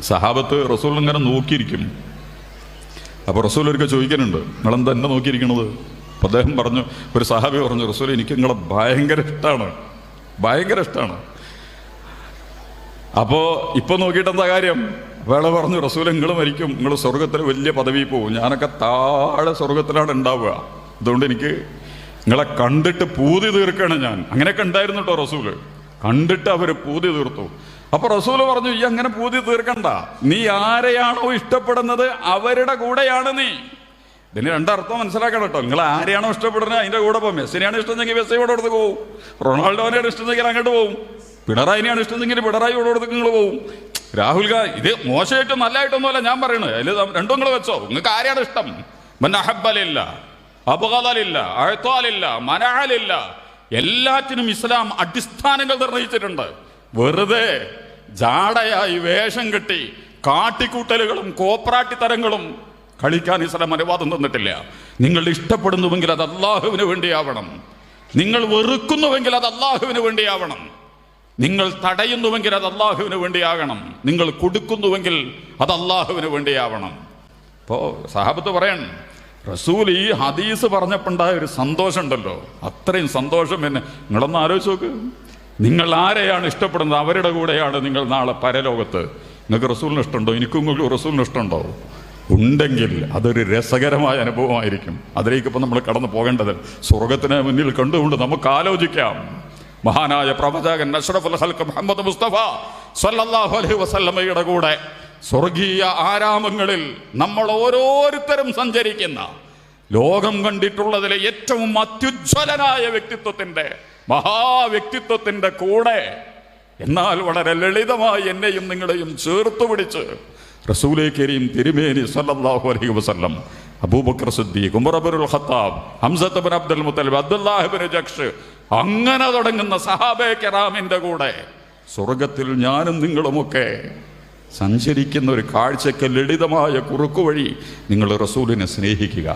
സഹാബത്ത് റസൂൽ ഇങ്ങനെ നോക്കിയിരിക്കും. അപ്പോൾ റസൂൽ ഒരിക്കൽ ചോദിക്കുന്നുണ്ട്, നിങ്ങളെന്താ എന്നെ നോക്കിയിരിക്കണത്? അപ്പോൾ അദ്ദേഹം പറഞ്ഞു, ഒരു സഹാബി പറഞ്ഞു, റസൂൽ എനിക്ക് നിങ്ങളെ ഭയങ്കര ഇഷ്ടമാണ്, ഭയങ്കര ഇഷ്ടമാണ്. അപ്പോൾ ഇപ്പോൾ നോക്കിയിട്ട് എന്താ കാര്യം? വേള പറഞ്ഞു, റസൂൽ നിങ്ങൾ മരിക്കും, നിങ്ങൾ സ്വർഗത്തിൽ വലിയ പദവി പോവും, ഞാനൊക്കെ താഴെ സ്വർഗത്തിലാണ് ഉണ്ടാവുക, അതുകൊണ്ട് എനിക്ക് നിങ്ങളെ കണ്ടിട്ട് പൂതി തീർക്കണം ഞാൻ. അങ്ങനെയൊക്കെ ഉണ്ടായിരുന്നു കേട്ടോ റസൂല്, കണ്ടിട്ട് അവർ പൂതി തീർത്തു. അപ്പൊ റസൂല് പറഞ്ഞു, ഈ അങ്ങനെ പൂതി തീർക്കണ്ട, നീ ആരെയാണോ ഇഷ്ടപ്പെടുന്നത് അവരുടെ കൂടെയാണ് നീ. ഇതിന് രണ്ടർത്ഥം മനസ്സിലാക്കണം കേട്ടോ. നിങ്ങൾ ആരെയാണോ ഇഷ്ടപ്പെടുന്നത് അതിന്റെ കൂടെ പോകും. മെസ്സിനെയാണ് ഇഷ്ടമെങ്കിൽ മെസ്സിയോട് അടുത്ത് പോകും, റൊണാൾഡോനെയാണ് ഇഷ്ടമെങ്കിൽ അങ്ങോട്ട് പോകും, പിണറായിനെയാണ് ഇഷ്ടമെങ്കിൽ പിണറായിയോട് അടുത്ത് നിങ്ങൾ പോകും, രാഹുൽ ഗാന്ധി. ഇത് മോശമായിട്ടും നല്ലതായിട്ടൊന്നുമല്ല ഞാൻ പറയണത്, അതിൽ രണ്ടും നിങ്ങൾ വെച്ചോ. നിങ്ങൾക്ക് ആരെയാണ് ഇഷ്ടം? മന്നഹബ്ബലില്ല, അബ്ഗദലില്ല, അഅ്താലില്ല, മനഅലില്ല. എല്ലാറ്റിനും ഇസ്ലാം അടിസ്ഥാനങ്ങൾ നിർണയിച്ചിട്ടുണ്ട്. വെറുതെ ജാടയായി വേഷം കെട്ടി കാട്ടിക്കൂട്ടലുകളും കോപ്രാട്ടിത്തരങ്ങളും കളിക്കാൻ ഇസ്ലാം അനുവാദം തന്നിട്ടില്ല. നിങ്ങൾ ഇഷ്ടപ്പെടുന്നുവെങ്കിൽ അത് അല്ലാഹുവിന് വേണ്ടിയാവണം, നിങ്ങൾ വെറുക്കുന്നുവെങ്കിൽ അത് അല്ലാഹുവിന് വേണ്ടിയാവണം, നിങ്ങൾ തടയുന്നുവെങ്കിൽ അത് അല്ലാഹുവിന് വേണ്ടിയാകണം, നിങ്ങൾ കൊടുക്കുന്നുവെങ്കിൽ അത് അല്ലാഹുവിന് വേണ്ടിയാവണം. ഇപ്പോൾ സഹാബത്ത് പറയണം, റസൂൽ ഈ ഹദീസ് പറഞ്ഞപ്പോണ്ടായ ഒരു സന്തോഷം ഉണ്ടല്ലോ, അത്രയും സന്തോഷം എന്നെ നിങ്ങളൊന്ന് ആലോചിച്ച് നോക്ക്. നിങ്ങൾ ആരെയാണ് ഇഷ്ടപ്പെടുന്നത് അവരുടെ കൂടെയാണ് നിങ്ങൾ നാളെ പരലോകത്ത്. നിങ്ങൾക്ക് റസൂലിന് ഇഷ്ടമുണ്ടോ? എനിക്കും റസൂലിന് ഇഷ്ടമുണ്ടോ? ഉണ്ടെങ്കിൽ അതൊരു രസകരമായ അനുഭവമായിരിക്കും. അതിലേക്ക് ഇപ്പം നമ്മൾ കടന്നു പോകേണ്ടത് സ്വർഗത്തിനെ മുന്നിൽ കണ്ടുകൊണ്ട് നമുക്ക് ആലോചിക്കാം. മഹാനായ പ്രവാചകൻ അഷ്റഫുൽ ഖൽഖ് മുഹമ്മദ് മുസ്തഫ സല്ലല്ലാഹു അലൈഹി വസല്ലമയുടെ കൂടെ സ്വർഗീയ ആരാമങ്ങളിൽ നമ്മൾ ഓരോരുത്തരും സഞ്ചരിക്കുന്ന, ലോകം കണ്ടിട്ടുള്ളതിലെ ഏറ്റവും അത്യുജ്വലനായ വ്യക്തിത്വത്തിന്റെ, മഹാവ്യക്തിത്വത്തിന്റെ കൂടെ, എന്നാൽ വളരെ ലളിതമായി എന്നെയും നിങ്ങളെയും ചേർത്തു പിടിച്ച് റസൂലേ കരീം തിരുമേനി സല്ലല്ലാഹു അലൈഹി വസല്ലം, അബൂബക്കർ സിദ്ദീഖ്, ഉമർ ഇബ്നുൽ ഖത്താബ്, ഹംസത്ത് ഇബ്നു അബ്ദുൽ മുത്തലിബ്, അബ്ദുല്ലാഹ് ഇബ്നു ജഹ്ഷ്, അങ്ങനെ തുടങ്ങുന്ന സഹാബയെ കിറാമിന്റെ കൂടെ സ്വർഗത്തിൽ ഞാനും നിങ്ങളുമൊക്കെ സഞ്ചരിക്കുന്ന ഒരു കാഴ്ചയ്ക്ക് ലളിതമായ കുറുക്കുവഴി നിങ്ങൾ റസൂലിനെ സ്നേഹിക്കുക.